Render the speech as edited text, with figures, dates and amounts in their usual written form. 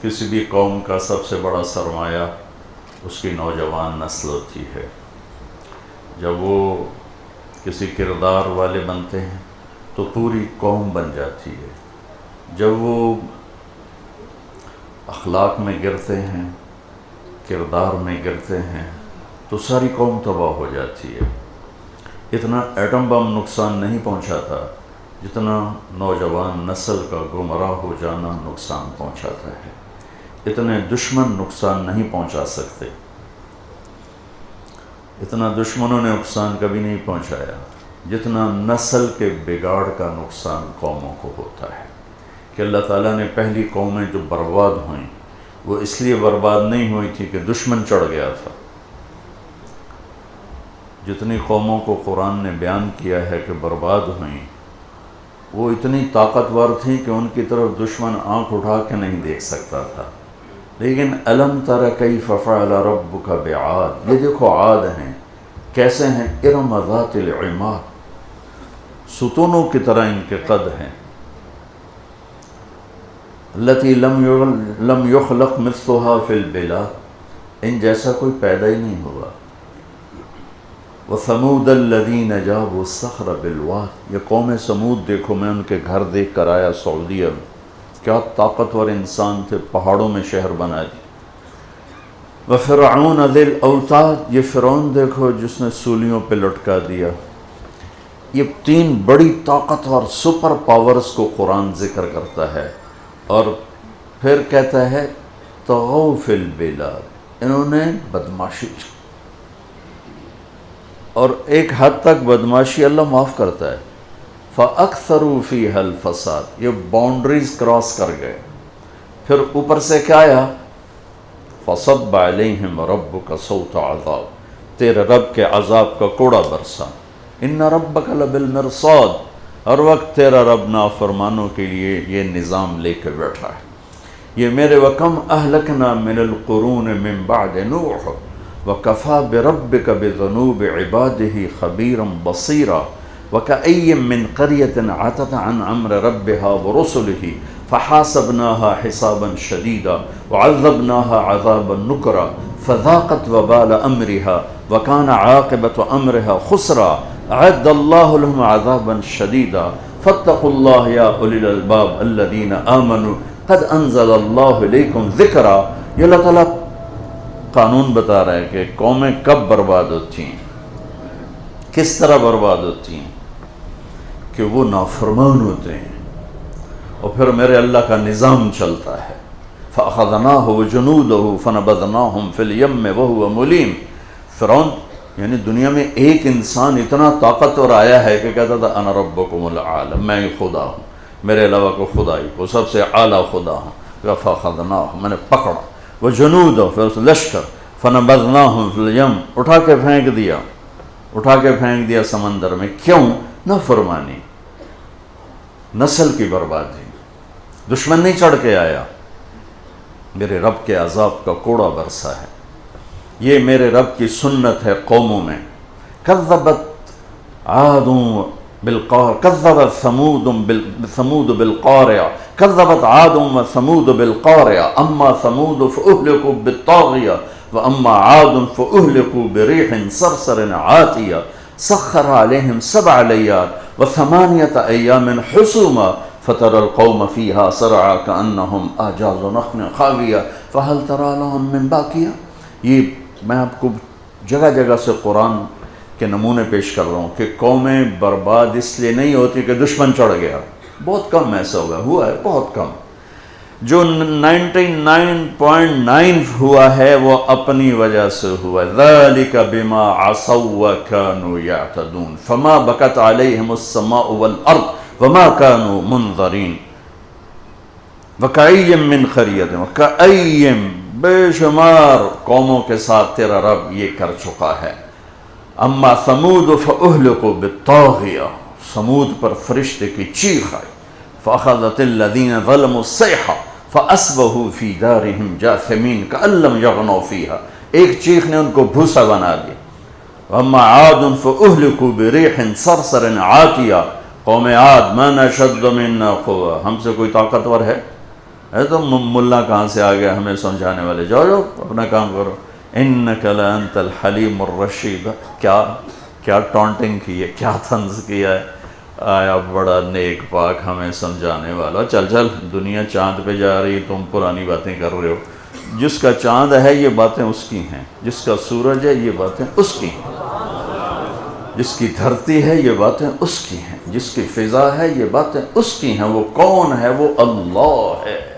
کسی بھی قوم کا سب سے بڑا سرمایہ اس کی نوجوان نسل ہوتی ہے۔ جب وہ کسی کردار والے بنتے ہیں تو پوری قوم بن جاتی ہے، جب وہ اخلاق میں گرتے ہیں، کردار میں گرتے ہیں تو ساری قوم تباہ ہو جاتی ہے۔ اتنا ایٹم بم نقصان نہیں پہنچاتا جتنا نوجوان نسل کا گمراہ ہو جانا نقصان پہنچاتا ہے۔ اتنے دشمن نقصان نہیں پہنچا سکتے، اتنا دشمنوں نے نقصان کبھی نہیں پہنچایا جتنا نسل کے بگاڑ کا نقصان قوموں کو ہوتا ہے۔ کہ اللہ تعالیٰ نے پہلی قومیں جو برباد ہوئیں وہ اس لیے برباد نہیں ہوئی تھی کہ دشمن چڑھ گیا تھا۔ جتنی قوموں کو قرآن نے بیان کیا ہے کہ برباد ہوئیں، وہ اتنی طاقتور تھیں کہ ان کی طرف دشمن آنکھ اٹھا کے نہیں دیکھ سکتا تھا۔ لیکن الم تر کیف فعل ربک بعاد، یہ دیکھو عاد ہیں کیسے ہیں، ارم ذات العماد، ستونوں کی طرح ان کے قد ہیں، التی لم یخلق مثلها فی البلاد، ان جیسا کوئی پیدا ہی نہیں ہوا۔ وثمود الذین جابوا الصخر بالواد، یہ قوم سمود دیکھو، میں ان کے گھر دیکھ کر آیا سعودیہ میں، کیا طاقتور انسان تھے، پہاڑوں میں شہر بنا دی۔ وفرعون ذی الاوتاد، یہ فرعون دیکھو جس نے سولیوں پہ لٹکا دیا۔ یہ تین بڑی طاقتور سپر پاورز کو قرآن ذکر کرتا ہے، اور پھر کہتا ہے طغوا فی البلاد، انہوں نے بدماشی، اور ایک حد تک بدماشی اللہ معاف کرتا ہے۔ فَأَكْثَرُوا فِيهَا الْفَسَادِ، یہ باؤنڈریز کراس کر گئے۔ پھر اوپر سے کیا آیا، فَصَبَّ عَلَيْهِمْ رَبُّكَ صَوْتَ عَذَابٍ، تیرے رب کے عذاب کا کوڑا برسا۔ إِنَّ رَبَّكَ لَبِالْمِرْصَادِ، ہر وقت تیرا رب نافرمانوں کے لیے یہ نظام لے کے بیٹھا ہے۔ یہ میرے وَكَمْ أَهْلَكْنَا مِنَ الْقُرُونِ مِنْ بَعْدِ نُوحٍ وَكَفَى بِرَبِّكَ بِذُنُوبِ عِبَادِهِ خَبِيرًا بَصِيرًا وَكَأَيٍّ مِّن قَرْيَةٍ عَتَتْ عَنْ أَمْرِ رَبِّهَا وَرُسُلِهِ فَحَاسَبْنَاهَا حِسَابًا شَدِيدًا وَعَذَّبْنَاهَا عَذَابًا نُكْرًا فَذَاقَتْ وَبَالَ أَمْرِهَا وَكَانَ عَاقِبَةُ أَمْرِهَا خُسْرًا أَعَدَّ اللَّهُ لَهُمْ عَذَابًا شَدِيدًا فَاتَّقُوا اللَّهَ يَا أُولِي الْأَلْبَابِ الَّذِينَ آمَنُوا قَدْ أَنزَلَ اللَّهُ إِلَيْكُمْ ذِكْرًا۔ یہ اللہ تعالیٰ قانون بتا رہا ہے کہ قومیں کب برباد ہوتی ہیں، کس طرح برباد ہوتی ہیں، کہ وہ نافرمان ہوتے ہیں اور پھر میرے اللہ کا نظام چلتا ہے۔ فَأَخَذْنَاهُ وَجُنُودَهُ فَنَبَذْنَاهُمْ فِي الْيَمِّ وَهُوَ مُلِيمٌ، فرعون یعنی دنیا میں ایک انسان اتنا طاقتور آیا ہے کہ کہتا تھا انا ربکم العالی، میں خدا ہوں، میرے علاوہ کو خدا ہی، وہ سب سے اعلیٰ خدا ہوں۔ فَأَخَذْنَاهُ، میں نے پکڑا، وَجُنُودَهُ، پھر اس لشکر، فَنَبَذْنَاهُمْ فِي الْيَمِّ، اٹھا کے پھینک دیا سمندر میں۔ کیوں؟ نافرمانی، نسل کی بربادی، دشمن نہیں چڑھ کے آیا، میرے رب کے عذاب کا کوڑا برسا ہے۔ یہ میرے رب کی سنت ہے قوموں میں۔ کذبت عاد بالقارعہ، کذبت ثمود بالقارعہ، کذبت عاد وثمود بالقارعہ، اما ثمود فأهلكوا بالطاغیہ واما عاد فأهلكوا بريح صرصر عاتیہ سخر علیہم 7 لیال و8 ایام حسوما فترى القوم فيها صرعا كأنهم أعجاز نخل خاویہ فهل ترى لهم من باقیہ۔ یہ میں آپ کو جگہ جگہ سے قرآن کے نمونے پیش کر رہا ہوں کہ قومیں برباد اس لیے نہیں ہوتی کہ دشمن چڑھ گیا، بہت کم ایسا ہوا ہے بہت کم۔ جو 99.9 ہوا ہے وہ اپنی وجہ سے ہوا ہے۔ ذَلِكَ بِمَا عَصَوْا وَكَانُوا يَعْتَدُونَ فَمَا بَكَتْ عَلَيْهِمُ السَّمَاءُ وَالْأَرْضُ وَمَا كَانُوا مُنظَرِينَ وَكَأَيٍّ مِّن قَرْيَةٍ وَكَأَيٍّ، بے شمار قوموں کے ساتھ تیرا رب یہ کر چکا ہے۔ اما ثمود فأهلكوا بالطاغیہ، ثمود پر فرشتے کی چیخ آئی، فأخذت الذین ظلموا الصیحہ فأصبحوا فی دارہم جاثمین کأن لم یغنوا فیہا، ایک چیخ نے ان کو بھوسا بنا دیا۔ اما عاد فأهلكوا بريح صرصر عاتیہ، قوم عاد من اشد منا قوة، ہم سے کوئی طاقتور ہے؟ تو ملا کہاں سے آ گیا ہمیں سمجھانے والے، جاؤ جاؤ اپنا کام کرو. انک لانت الحلیم الرشید. کیا ٹونٹنگ کی ہے، کیا طنز کیا ہے. آیا بڑا نیک پاک ہمیں سمجھانے والا. چل چل، دنیا چاند پہ جا رہی، تم پرانی باتیں کر رہے ہو. جس کا چاند ہے یہ باتیں اس کی ہیں، جس کا سورج ہے یہ باتیں اس کی ہیں، جس کی دھرتی ہے یہ باتیں اس کی ہیں، جس کی فضا ہے یہ باتیں اس کی ہیں. وہ کون ہے؟ وہ اللہ ہے.